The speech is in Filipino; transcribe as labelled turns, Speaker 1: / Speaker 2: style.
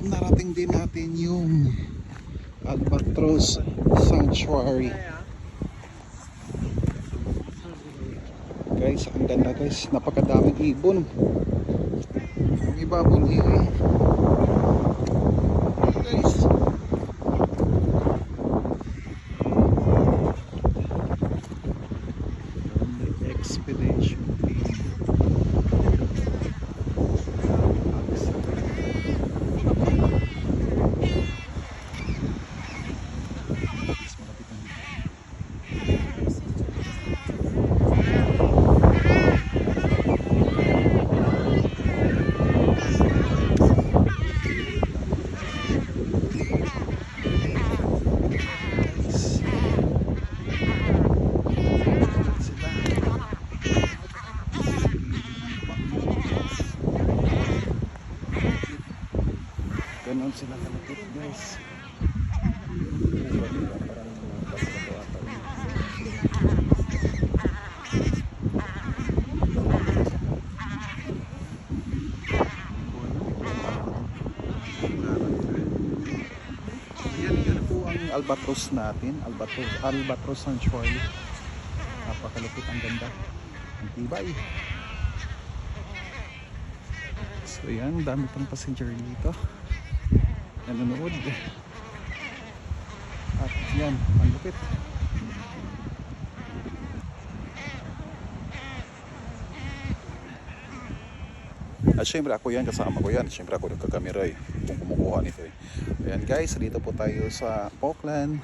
Speaker 1: narating din natin yung Albatros Sanctuary. Guys, ang ganda guys, napakadaming ibon. Yung iba bunhiwi. Guys, expedition team. Ganon sila kalapit guys. Yan po ang Albatros natin. Albatros Sanctuary. Napakalapit, ang ganda. Ang tibay. So yan, dami pang passenger dito nanonood. At yan, ang lupit. At syempre ako yan, kasama ko yan. Syempre ako nagkakamera kung kumukuha nito Ayan guys, dito po tayo sa Auckland.